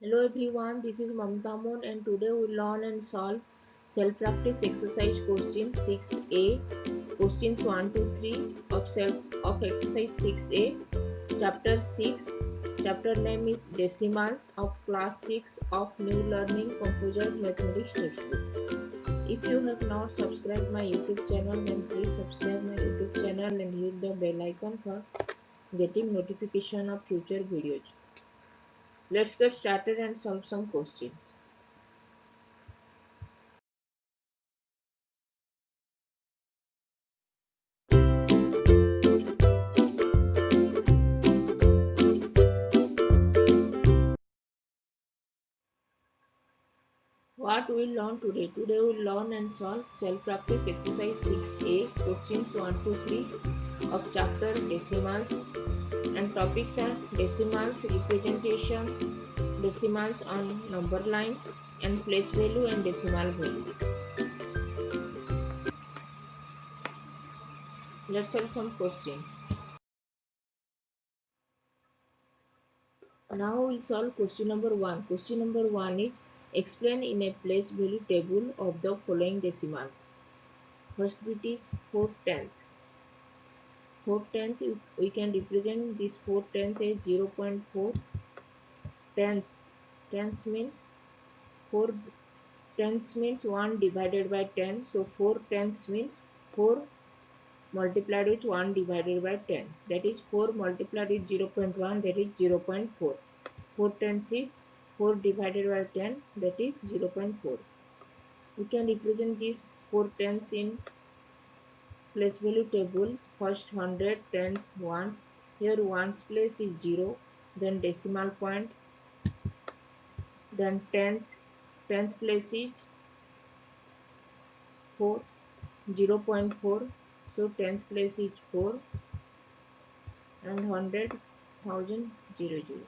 Hello everyone, this is Mamta Moon and today we learn and solve self-practice exercise question 6a, questions 1 to 3 of exercise 6a, chapter 6. Chapter name is Decimals of class 6 of New Learning Composite Mathematics Textbook. If you have not subscribed my YouTube channel, then please subscribe my YouTube channel and hit the bell icon for getting notification of future videos. Let's get started and solve some questions. What we will learn today? Today we will learn and solve self-practice exercise 6a, questions 1 to 3 of chapter decimals, and topics are decimals representation, decimals on number lines, and place value and decimal value. Let's solve some questions. Now we will solve question number 1. Question number 1 is explain in a place value table of the following decimals. First bit is 4/10. 4/10 we can represent this 4/10 as 0.4 tenths. Tenths means 4 tenths means 1 divided by 10. So 4 tenths means 4 multiplied with 1 divided by 10. That is 4 multiplied with 0.1, that is 0.4. 4 tenths is 4 divided by 10, that is 0.4. We can represent this 4 tenths in place value table. First 100, tens, ones. Here ones place is 0, then decimal point, then tenth place is 4, 0.4. So tenth place is 4 and 100, 1000, 0, 0.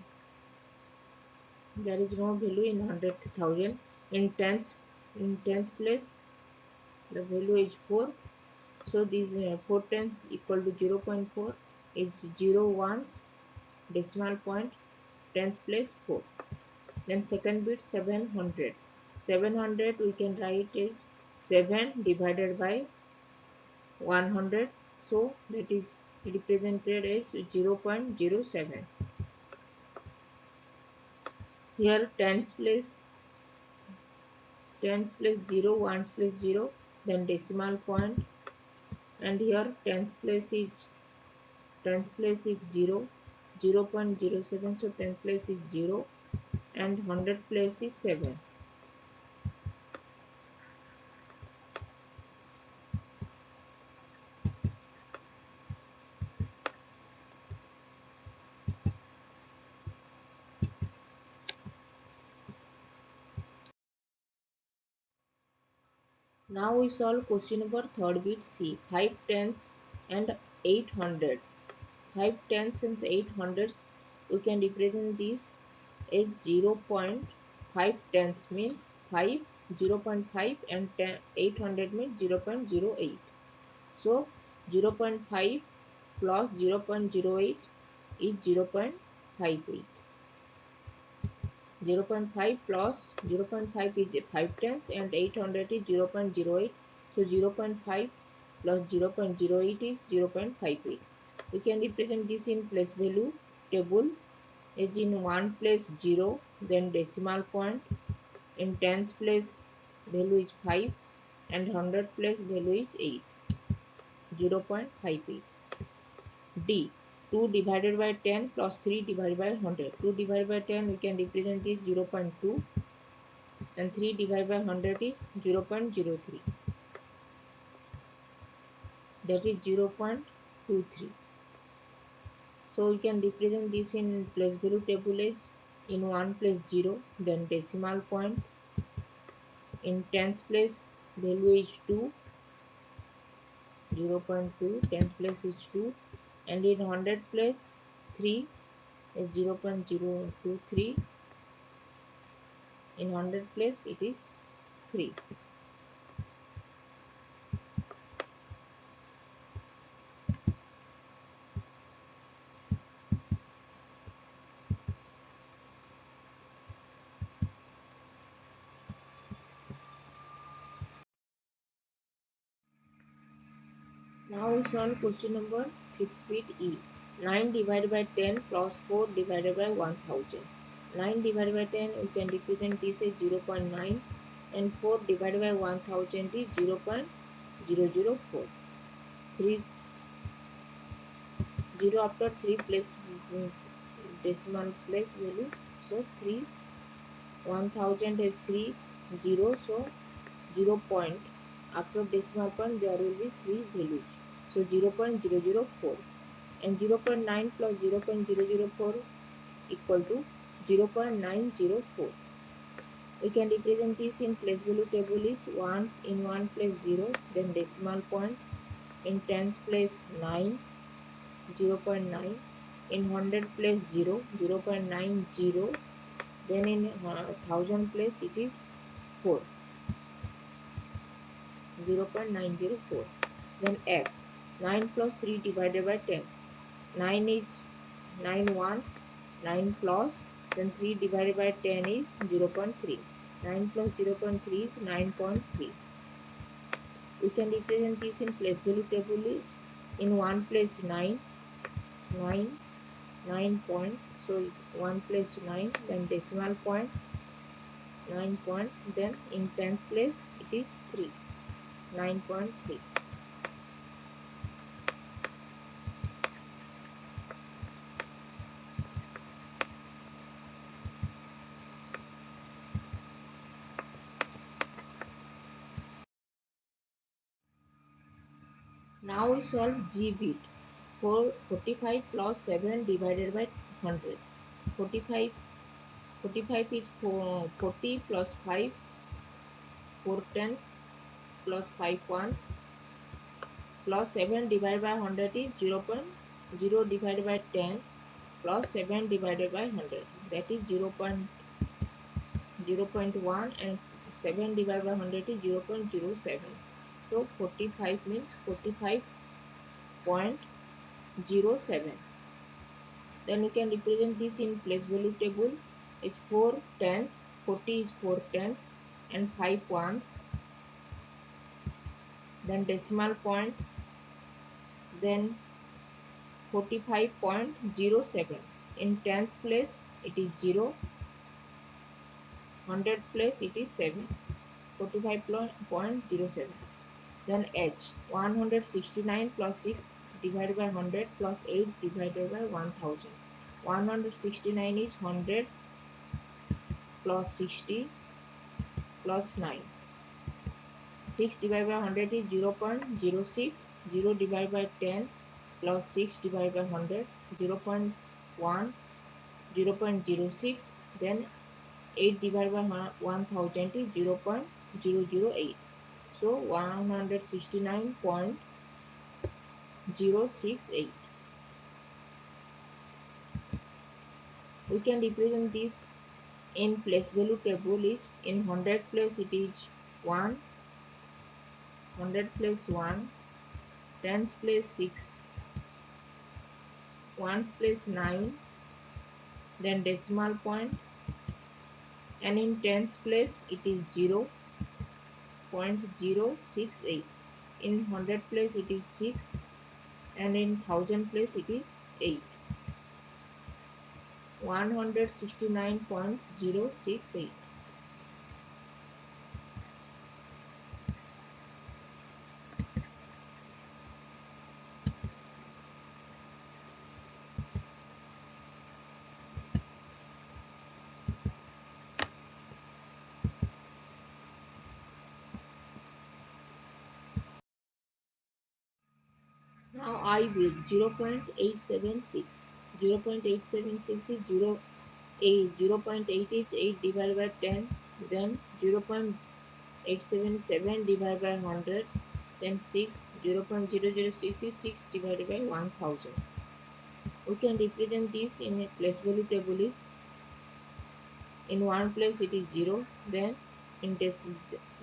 There is no value in 100,000. In tenth place the value is 4. So this 4 tenths equal to 0.4 is 0 ones, decimal point, tenth place 4. Then second bit 700. 700 we can write as 7 divided by 100. So that is represented as 0.07. Here tens place 0, ones place 0, then decimal point, and here tenth place is 0, 0.07. So tenth place is 0 and 100 place is 7. Now we solve question number third bit C. 5 tenths and 8 hundredths. 5 tenths and 8 hundredths we can represent this as 0.5 tenths means 5, 0.5, and 800 means 0.08. So 0.5 plus 0.08 is 0.58. 0.5 plus 0.5 is 5 tenths and 800 is 0.08. So 0.5 plus 0.08 is 0.58. We can represent this in place value table as in 1 place 0, then decimal point, in tenth place value is 5 and 100 place value is 8, 0.58. D. 2 divided by 10 plus 3 divided by 100. 2 divided by 10 we can represent this 0.2 and 3 divided by 100 is 0.03, that is 0.23. So we can represent this in place value table as in 1 place 0, then decimal point, in tenth place value is 2, 0.2, tenth place is 2, and in 100 place 3 is 0.023, in 100 place it is 3. Now we solve question number 50 E. 9 divided by 10 plus 4 divided by 1000. 9 divided by 10 we can represent this as 0.9 and 4 divided by 1000 is 0.004. 3 0 after 3 place decimal place value. So 3 1000 is 3 0, so 0 point after decimal point there will be 3 values, so 0.004, and 0.9 plus 0.004 equal to 0.904. We can represent this in place value table is ones in 1 place 0, then decimal point, in tens place 9, 0.9, in 100 place 0, 0.90, then in 1000 place it is 4, 0.904. Then F, 9 plus 3 divided by 10. 9 is 9 ones, 9 plus, then 3 divided by 10 is 0.3. 9 plus 0.3 is 9.3. We can represent this in place value table is in 1 place 9, 9, 9 point, so 1 place 9, then decimal point 9 point, then in tens place it is 3, 9.3. Now we solve G bit. For 45 plus 7 divided by 100. 45, 45 is 40 plus 5, 4 tens plus 5 ones, plus 7 divided by 100 is 0.0 divided by 10 plus 7 divided by 100, that is 0.1, and 7 divided by 100 is 0.07. So 45 means 45.07. Then we can represent this in place value table. It's 4 tens, 40 is 4 tens and 5 ones, then decimal point, then 45.07. In tenth place it is 0, 100 place it is 7, 45.07. Then H, 169 plus 6 divided by 100 plus 8 divided by 1000. 169 is 100 plus 60 plus 9. 6 divided by 100 is 0.06. 0 divided by 10 plus 6 divided by 100, 0.1, 0.06. Then 8 divided by 1000 is 0.008. So 169.068. We can represent this in place value table is in 100 place it is 1, 100 place 1, tens place 6, ones place 9, then decimal point, and in tenth place it is 0.068. In 100 place it is 6, and in 1000 place it is 8. 169.068. Now I with 0.876. 0.876 is 0.8 is 8 divided by 10, then 0.877 divided by 100, then 6, 0.006 is 6 divided by 1000. We can represent this in a place value table is in one place it is 0, then in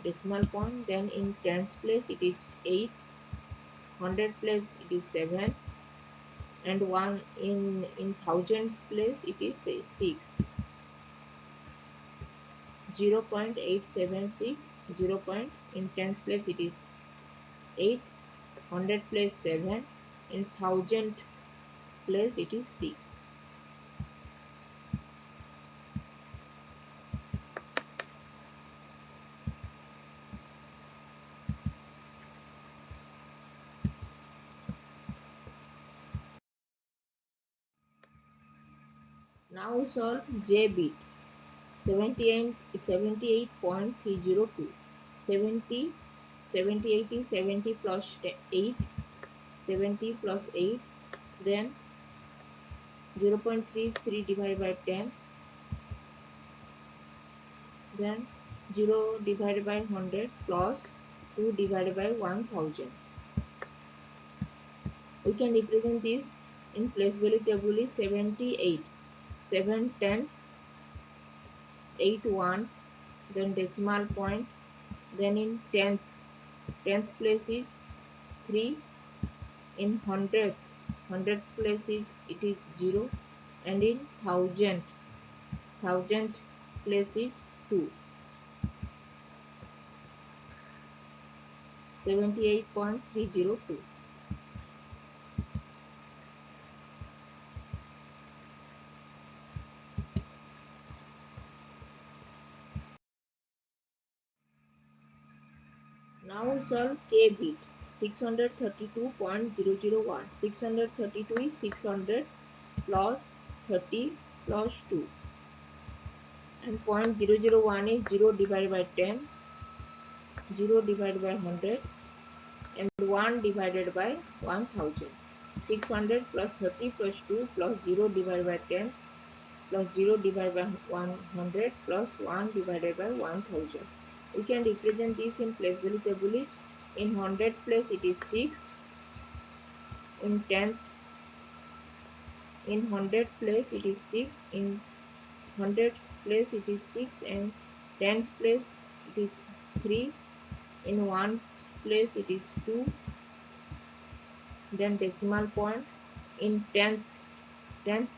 decimal point, then in tenth place it is 8, 100 place it is 7, and 1 in thousands place it is 6. 0.876, 0. In tenth place it is 8, 100 place 7, in 1000 place it is 6. Now solve J bit. 78.302. 70 78 is 70 plus 8, 70 plus 8, then 0.3 is 3 divided by 10, then 0 divided by 100 plus 2 divided by 1000. We can represent this in place value table is 78, 7 tenths, 8 ones, then decimal point, then in tenth place is 3, in hundredth place is it is 0, and in thousandth place is 2. 78.302. Now solve K bit. 632.001. 632 is 600 plus 30 plus 2, and 0.001 is 0 divided by 10, 0 divided by 100, and 1 divided by 1000. 600 plus 30 plus 2 plus 0 divided by 10 plus 0 divided by 100 plus 1 divided by 1000. We can represent this in place value table is in 100 place it is 6, in 10th in 100 place it is 6, in 100th place it is 6, and 10th place it is 3, in 1st place it is 2, then decimal point, in 10th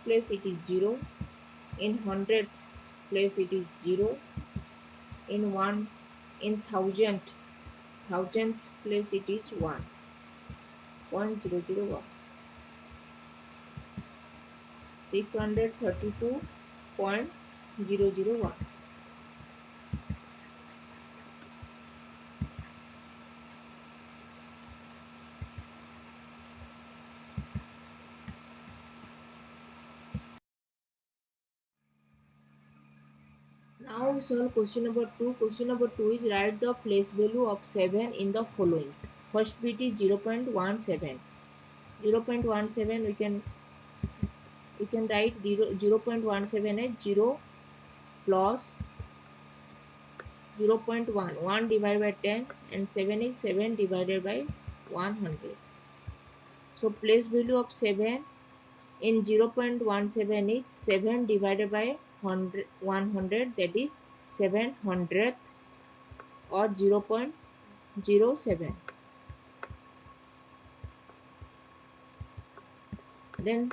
place it is 0, in 100th place it is 0, in 1000th place it is 1.001. 632.001. Now solve question number 2. Question number 2 is write the place value of 7 in the following. First bit is 0.17. 0.17 we can write 0.17 as 0 plus 0.1, 1 divided by 10, and 7 is 7 divided by 100. So place value of 7 in 0.17 is 7 divided by 100, that is 700th, or 0.07. Then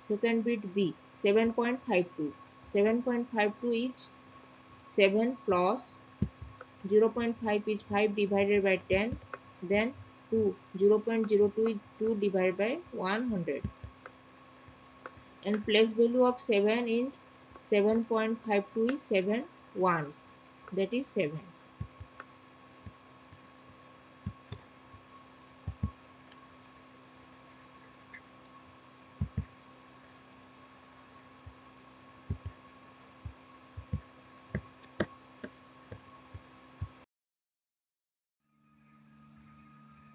second bit B, 7.52. 7.52 is 7 plus 0.5 is 5 divided by 10, then 2, 0.02 is 2 divided by 100. And place value of 7 in 7.52 is 7 ones, that is 7.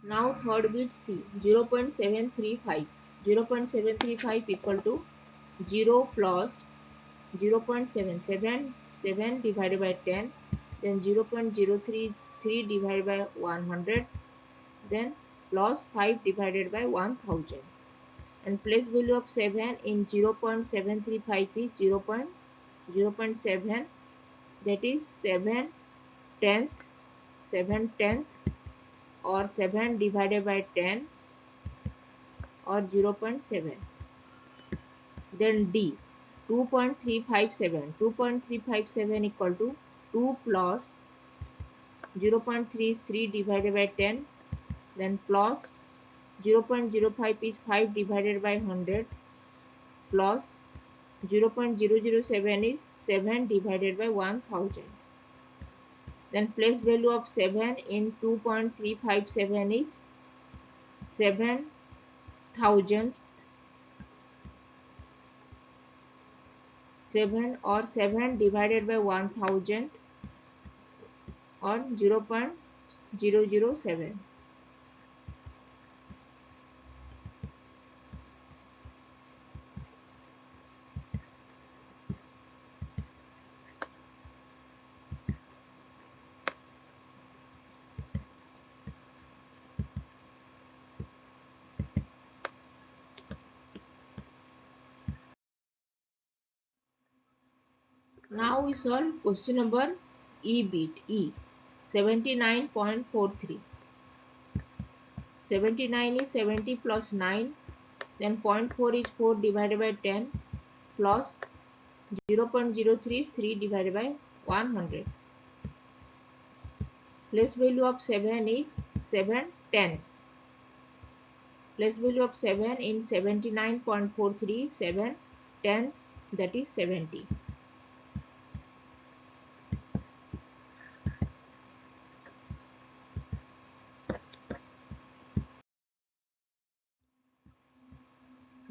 Now third bit C, 0.735. 0.735 equal to 0 plus 0.7, 7 divided by 10, then 0.03 is 3 divided by 100, then plus 5 divided by 1000. And place value of 7 in 0.735 is 0.7, that is 7 tenth, or 7 divided by 10, or 0.7. Then D, 2.357. 2.357 equal to 2 plus 0.3 is 3 divided by 10, then plus 0.05 is 5 divided by 100 plus 0.007 is 7 divided by 1000. Then place value of 7 in 2.357 is 7,000. 7 or 7 divided by 1000 or 0.007. Now we solve question number E bit E 79.43. 79 is 70 plus 9, then 0.4 is 4 divided by 10 plus 0.03 is 3 divided by 100. Place value of 7 is 7 tenths. Place value of 7 in 79.43 is 7 tenths, that is 70.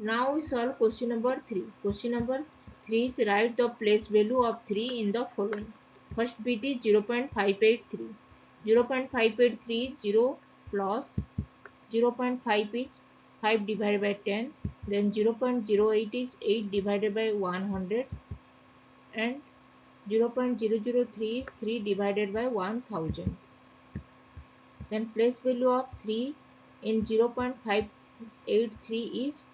Now we solve question number 3. Question number 3 is write the place value of 3 in the following. First bit is 0.583. 0.583 0 plus 0.5 is 5 divided by 10. Then 0.08 is 8 divided by 100. And 0.003 is 3 divided by 1000. Then place value of 3 in 0.583 is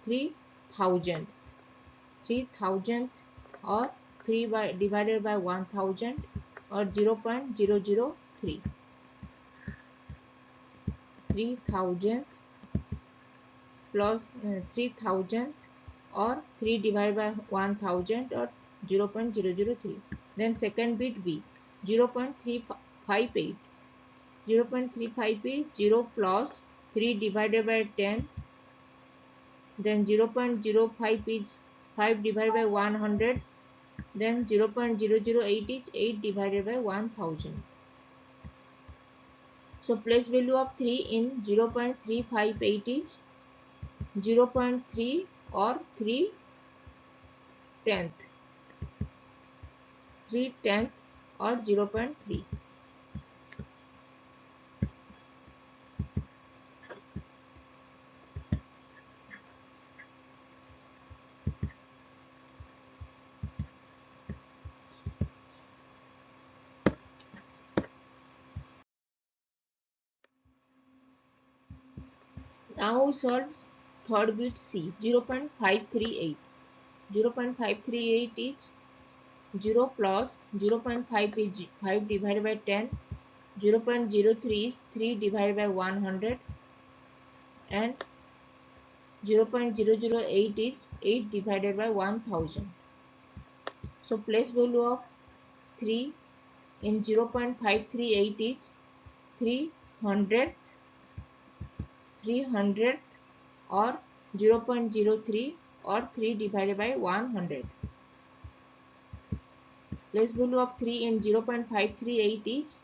3000. 3000 or 3 divided by 1000 or 0.003. 3000 plus 3000 or 3 divided by 1000 or 0.003. Then second bit B 0.358. 0.358 0 plus 3 divided by 10. Then 0.05 is 5 divided by 100. Then 0.008 is 8 divided by 1000. So place value of 3 in 0.358 is 0.3 or 3 tenth. 3 tenth or 0.3. Now we solve third bit C 0.538. 0.538 is 0 plus 0.5 is 5 divided by 10. 0.03 is 3 divided by 100 and 0.008 is 8 divided by 1000. So place value of 3 in 0.538 is 300 or 0.03 or 3 divided by 100. Place value of 3 in 0.538 is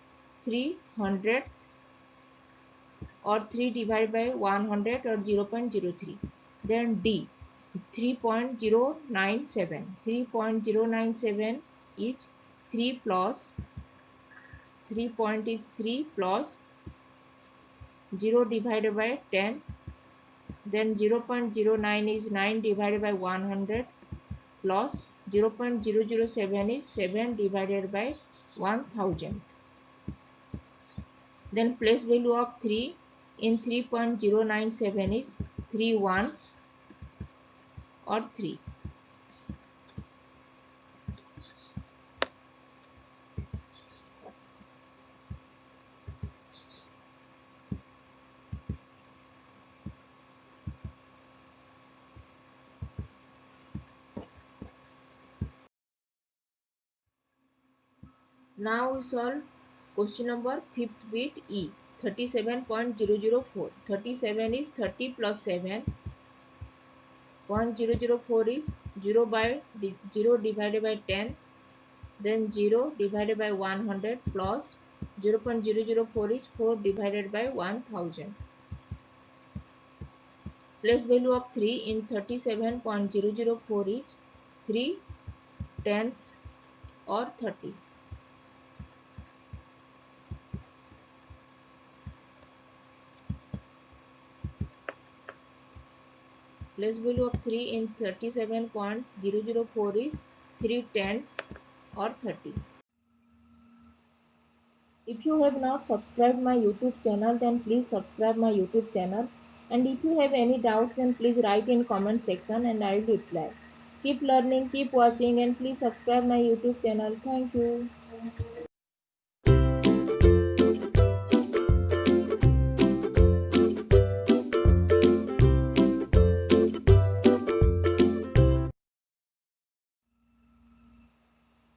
300 or 3 divided by 100 or 0.03. Then D 3.097. 3.097 is 3 plus 3 point is 3 plus 0 divided by 10. Then 0.09 is 9 divided by 100 plus 0.007 is 7 divided by 1000. Then place value of 3 in 3.097 is 3 ones or 3. Now we solve question number 5th bit E 37.004. 37 is 30 plus 7. 0.004 is 0 divided by 10. Then 0 divided by 100 plus 0.004 is 4 divided by 1000. Place value of 3 in 37.004 is 3 tenths or 30. Place value of 3 in 37.004 is 3 tenths or 30. If you have not subscribed my YouTube channel, then please subscribe my YouTube channel. And if you have any doubts, then please write in comment section and I will reply. Keep learning, keep watching, and please subscribe my YouTube channel. Thank you.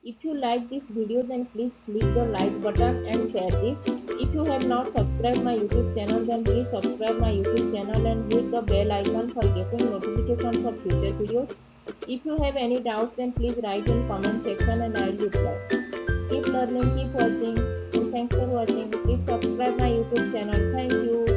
If you like this video, then please click the like button and share this. If you have not subscribed my YouTube channel, then please subscribe my YouTube channel and hit the bell icon for getting notifications of future videos. If you have any doubts, then please write in comment section and I will reply. Keep learning, keep watching, and thanks for watching. Please subscribe my YouTube channel. Thank you.